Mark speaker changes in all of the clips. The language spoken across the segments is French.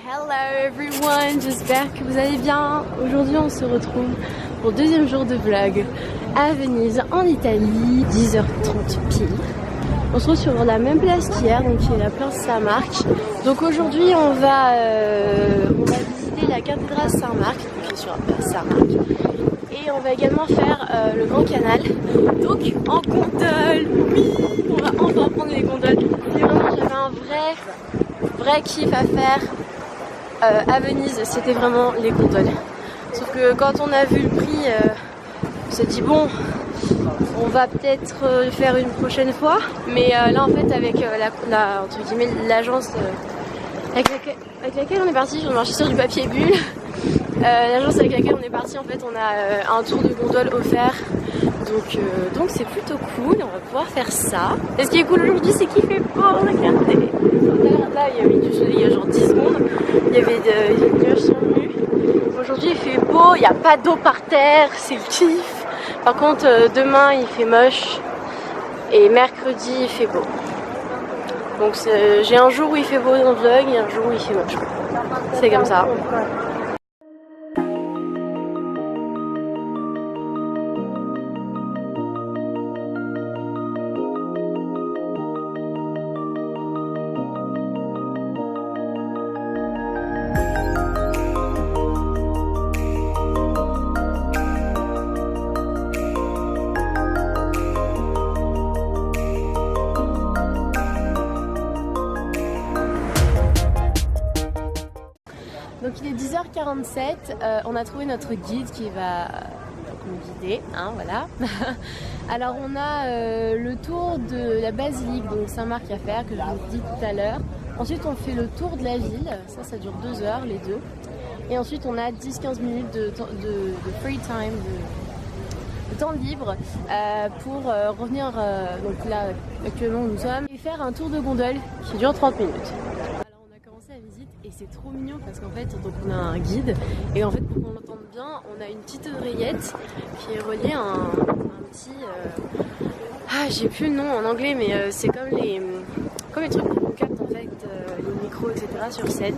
Speaker 1: Hello everyone, j'espère que vous allez bien. Aujourd'hui on se retrouve pour le deuxième jour de vlog à Venise en Italie, 10h30 pile. On se retrouve sur la même place qu'hier, donc qui est la place Saint-Marc. Donc aujourd'hui on va visiter la cathédrale Saint-Marc, qui est sur la place Saint-Marc. Et on va également faire le Grand Canal, donc en gondole. Oui, on va enfin prendre les gondoles. Et vraiment j'avais un vrai kiff à faire à Venise, c'était vraiment les gondoles. Sauf que quand on a vu le prix, on s'est dit bon, on va peut-être faire une prochaine fois. Mais là en fait avec l'agence avec laquelle on est parti, je marchais sur du papier bulle. L'agence avec laquelle on est parti, en fait on a un tour de gondole offert. Donc c'est plutôt cool, on va pouvoir faire ça. Et ce qui est cool aujourd'hui, c'est qu'il fait beau, regardez. Là il y avait du soleil il y a genre 10 secondes, il y avait des nuages sur le nu. Aujourd'hui il fait beau, il n'y a pas d'eau par terre, c'est le kiff. Par contre demain il fait moche et mercredi il fait beau. Donc j'ai un jour où il fait beau dans le vlog et un jour où il fait moche. C'est comme ça. Donc il est 10h47, on a trouvé notre guide qui va nous guider, hein, voilà. Alors on a le tour de la basilique, donc Saint-Marc à faire, que je vous ai dit tout à l'heure. Ensuite on fait le tour de la ville, ça dure 2 heures les deux. Et ensuite on a 10-15 minutes de free time, de temps libre pour revenir, donc là actuellement nous sommes, et faire un tour de gondole qui dure 30 minutes. La visite et c'est trop mignon parce qu'en fait donc on a un guide et en fait pour qu'on l'entende bien on a une petite oreillette qui est reliée à un petit j'ai plus le nom en anglais mais c'est comme les trucs qu'on capte en fait les micros etc sur scène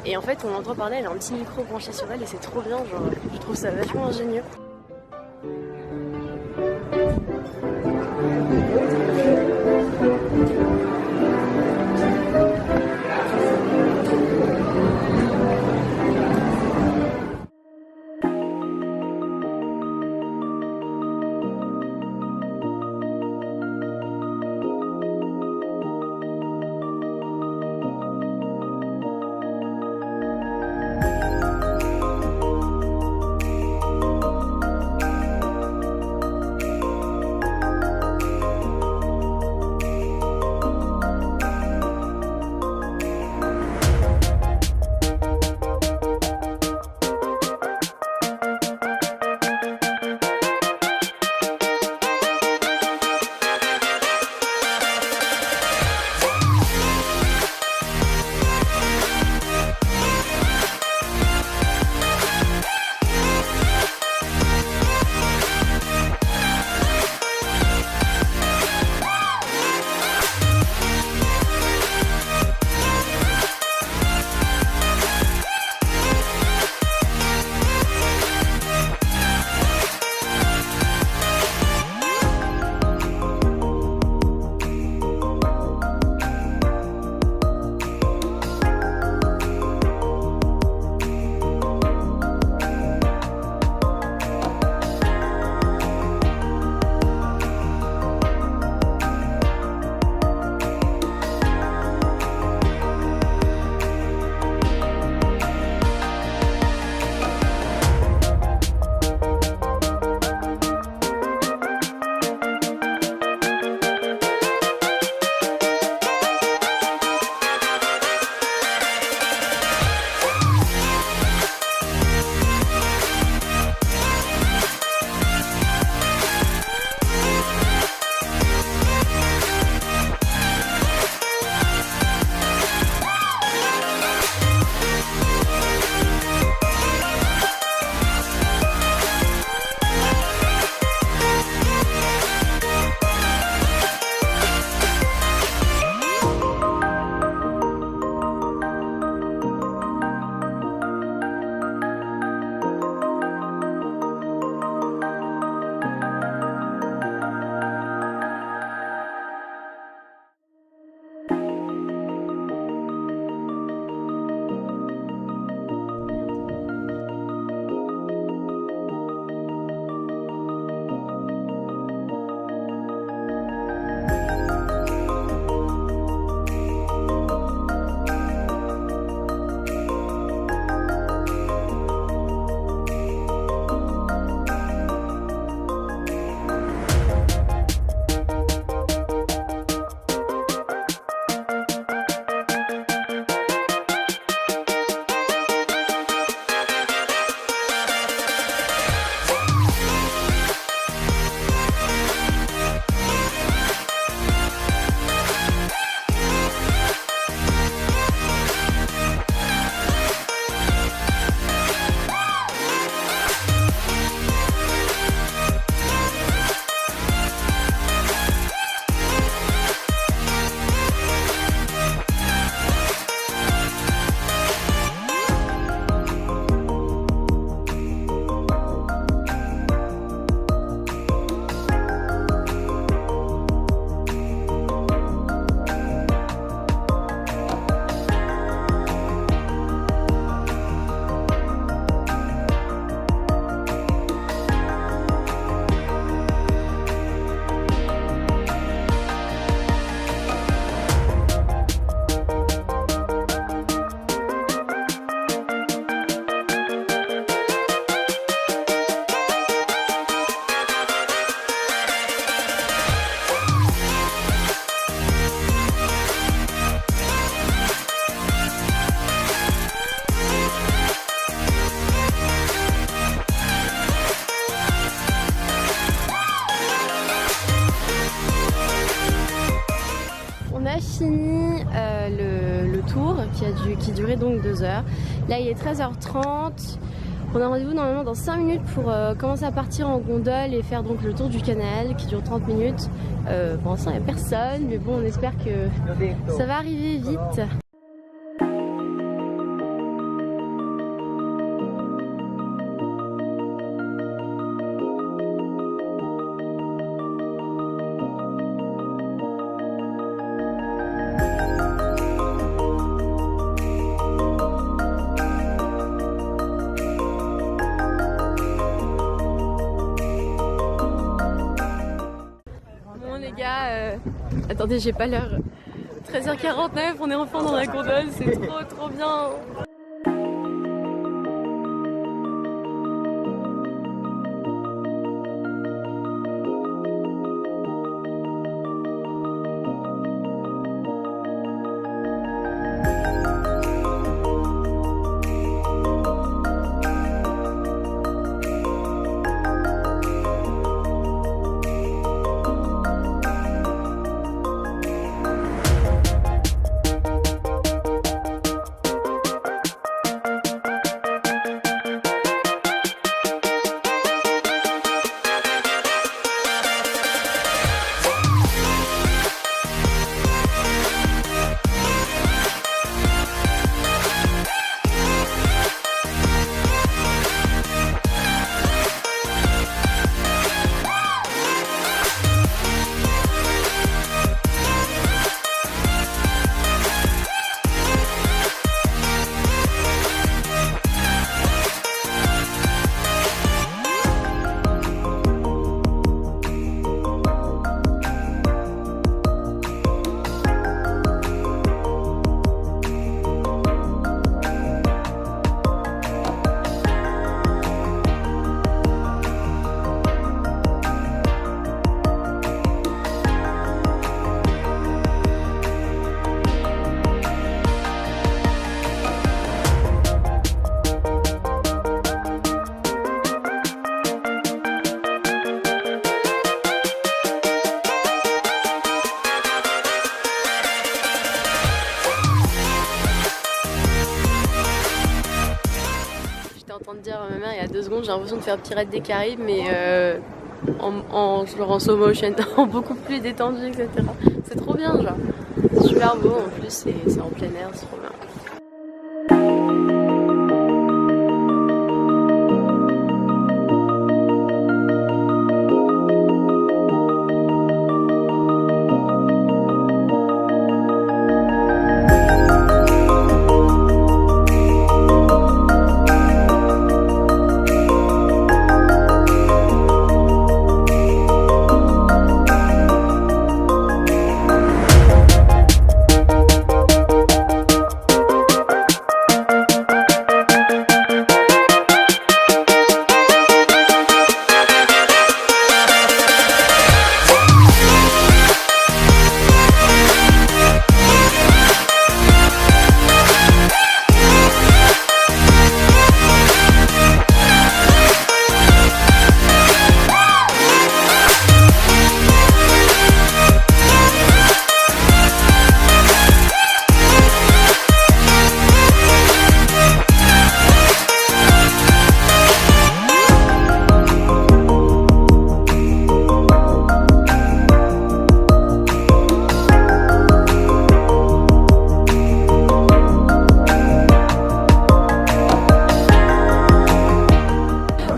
Speaker 1: et en fait on l'entend parler, elle a un petit micro branché sur elle et c'est trop bien, genre je trouve ça vachement ingénieux. qui durait donc 2 heures. Là il est 13h30. On a rendez-vous normalement dans 5 minutes pour commencer à partir en gondole et faire donc le tour du canal qui dure 30 minutes. Pour l'instant il n'y a personne, mais bon on espère que ça va arriver vite. Attendez, j'ai pas l'heure. 13h49, on est enfin dans la gondole, c'est trop bien. Dire à ma mère il y a 2 secondes, j'ai l'impression de faire Pirates des Caraïbes, mais en slow motion, en beaucoup plus détendu, etc. C'est trop bien, genre. C'est super beau, en plus c'est en plein air, c'est trop bien.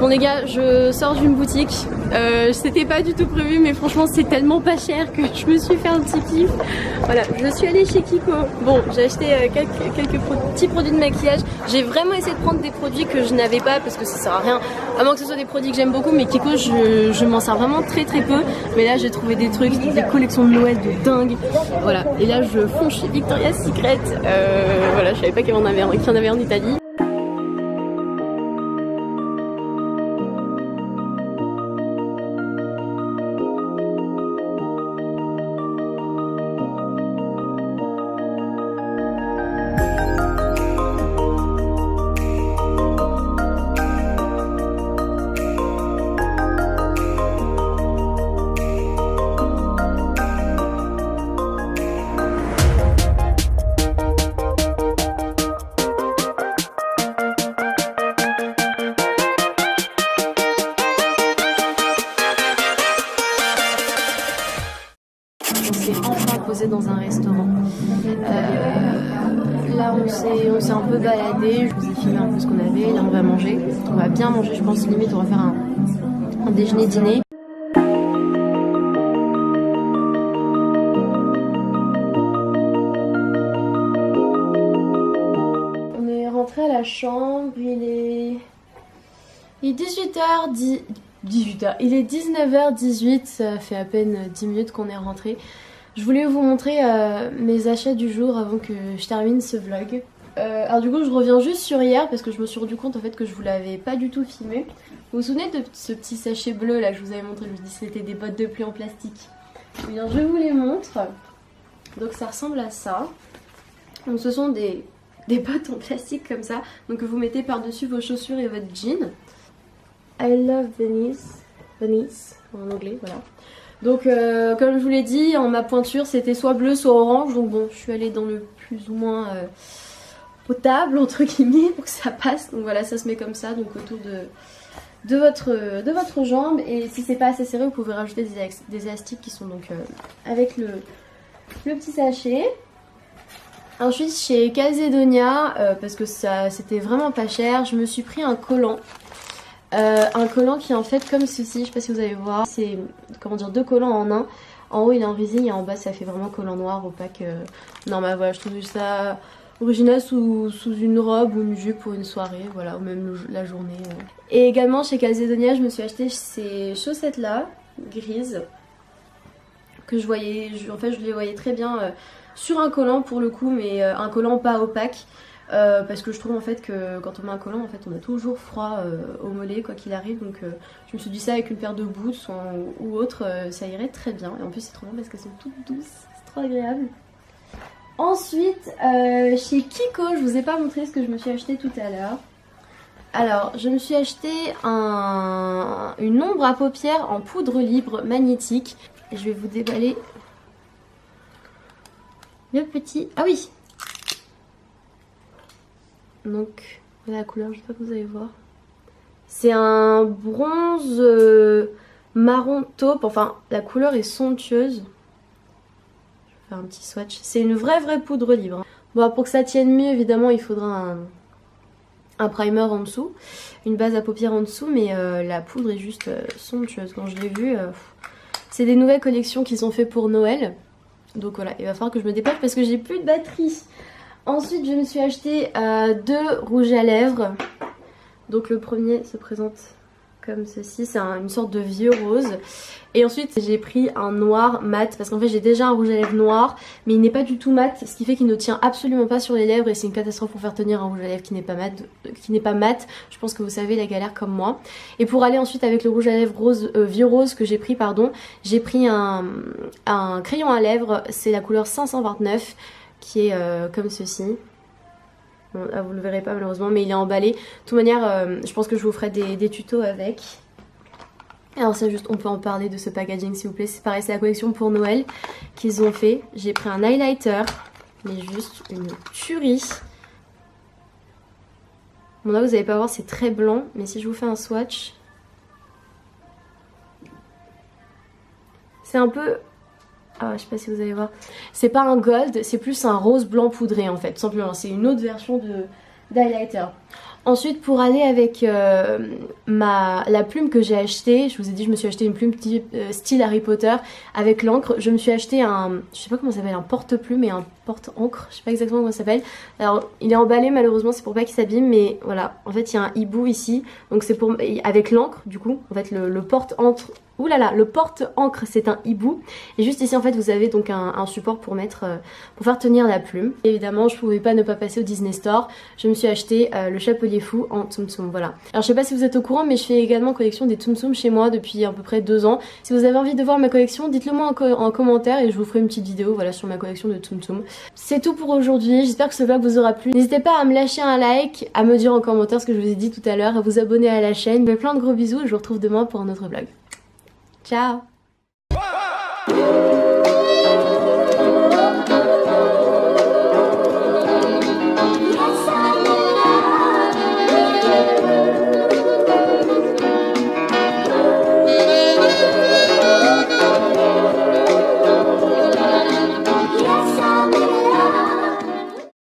Speaker 1: Bon les gars, je sors d'une boutique, c'était pas du tout prévu mais franchement c'est tellement pas cher que je me suis fait un petit kiff. Voilà, je suis allée chez Kiko. Bon, j'ai acheté quelques petits produits de maquillage. J'ai vraiment essayé de prendre des produits que je n'avais pas parce que ça sert à rien, à moins que ce soit des produits que j'aime beaucoup, mais Kiko je m'en sers vraiment très peu. Mais là j'ai trouvé des trucs, des collections de Noël de dingue. Voilà, et là je fonce chez Victoria's Secret. Voilà, je savais pas qu'il y en avait en Italie. s'est un peu baladé, je vous ai filmé un peu ce qu'on avait. Là on va manger, on va bien manger, je pense limite on va faire un déjeuner-dîner. On est rentré à la chambre, il est 18h, 18h, il est 19h18, ça fait à peine 10 minutes qu'on est rentré. Je voulais vous montrer mes achats du jour avant que je termine ce vlog. Alors du coup je reviens juste sur hier parce que je me suis rendu compte en fait que je vous l'avais pas du tout filmé. Vous vous souvenez de ce petit sachet bleu là que je vous avais montré, je vous dis que c'était des bottes de pluie en plastique. Eh bien je vous les montre. Donc ça ressemble à ça. Donc ce sont des bottes en plastique comme ça, donc que vous mettez par dessus vos chaussures et votre jean. I love Venice, Venice en anglais, voilà. Donc comme je vous l'ai dit, en ma pointure c'était soit bleu soit orange, donc bon je suis allée dans le plus ou moins potable entre guillemets pour que ça passe. Donc voilà, ça se met comme ça, donc autour de votre jambe, et si c'est pas assez serré vous pouvez rajouter des élastiques qui sont donc avec le petit sachet. Ensuite chez Calzedonia, parce que ça c'était vraiment pas cher, je me suis pris un collant. Un collant qui est en fait comme ceci, je sais pas si vous allez voir, c'est comment dire, deux collants en un. En haut il est en résine et en bas ça fait vraiment collant noir opaque. Normal, voilà, je trouve ça original sous une robe ou une jupe pour une soirée, voilà, ou même la journée. Et également chez Calzedonia je me suis acheté ces chaussettes là, grises, que je voyais, en fait je les voyais très bien sur un collant pour le coup, mais un collant pas opaque. Parce que je trouve en fait que quand on met un collant en fait on a toujours froid au mollet quoi qu'il arrive, donc je me suis dit ça avec une paire de boots ou autre, ça irait très bien, et en plus c'est trop bien parce qu'elles sont toutes douces, c'est trop agréable. Ensuite chez Kiko, je vous ai pas montré ce que je me suis acheté tout à l'heure. Alors je me suis acheté une ombre à paupières en poudre libre magnétique, et je vais vous déballer le petit, ah oui. Donc voilà la couleur, je sais pas que vous allez voir. C'est un bronze marron taupe, enfin la couleur est somptueuse. Je vais faire un petit swatch. C'est une vraie poudre libre. Bon, pour que ça tienne mieux évidemment il faudra un primer en dessous, une base à paupières en dessous, mais la poudre est juste somptueuse. Quand je l'ai vue, c'est des nouvelles collections qui sont faites pour Noël. Donc voilà, il va falloir que je me dépêche parce que j'ai plus de batterie. Ensuite je me suis acheté deux rouges à lèvres. Donc le premier se présente comme ceci, c'est une sorte de vieux rose. Et ensuite j'ai pris un noir mat parce qu'en fait j'ai déjà un rouge à lèvres noir, mais il n'est pas du tout mat, ce qui fait qu'il ne tient absolument pas sur les lèvres, et c'est une catastrophe pour faire tenir un rouge à lèvres qui n'est pas mat, Je pense que vous savez la galère comme moi. Et pour aller ensuite avec le rouge à lèvres rose, vieux rose que j'ai pris, j'ai pris un crayon à lèvres, c'est la couleur 529 qui est comme ceci. Bon, là, vous le verrez pas malheureusement, mais il est emballé. De toute manière, je pense que je vous ferai des tutos avec. Alors ça juste, on peut en parler de ce packaging s'il vous plaît. C'est pareil, c'est la collection pour Noël qu'ils ont fait. J'ai pris un highlighter, mais juste une tuerie. Bon là vous n'allez pas voir, c'est très blanc, mais si je vous fais un swatch, c'est un peu... Ah, je sais pas si vous allez voir. C'est pas un gold, c'est plus un rose blanc poudré en fait, simplement. C'est une autre version d'highlighter. Ensuite, pour aller avec la plume que j'ai achetée, je vous ai dit, je me suis acheté une plume style Harry Potter avec l'encre. Je me suis acheté je sais pas comment ça s'appelle, un porte-plume et un porte-encre. Je sais pas exactement comment ça s'appelle. Alors, il est emballé malheureusement, c'est pour pas qu'il s'abîme, mais voilà. En fait, il y a un hibou ici, donc c'est pour avec l'encre du coup. En fait, le porte-encre. Ouh là là, le porte-encre c'est un hibou. Et juste ici en fait vous avez donc un support pour mettre, pour faire tenir la plume. Et évidemment je pouvais pas ne pas passer au Disney Store. Je me suis acheté le chapelier fou en Tsum Tsum, voilà. Alors je sais pas si vous êtes au courant, mais je fais également collection des Tsum Tsum chez moi depuis à peu près 2 ans. Si vous avez envie de voir ma collection, dites-le moi en commentaire et je vous ferai une petite vidéo voilà, sur ma collection de Tsum Tsum. C'est tout pour aujourd'hui, j'espère que ce vlog vous aura plu. N'hésitez pas à me lâcher un like, à me dire en commentaire ce que je vous ai dit tout à l'heure, à vous abonner à la chaîne. Plein de gros bisous et je vous retrouve demain pour un autre vlog. Ciao!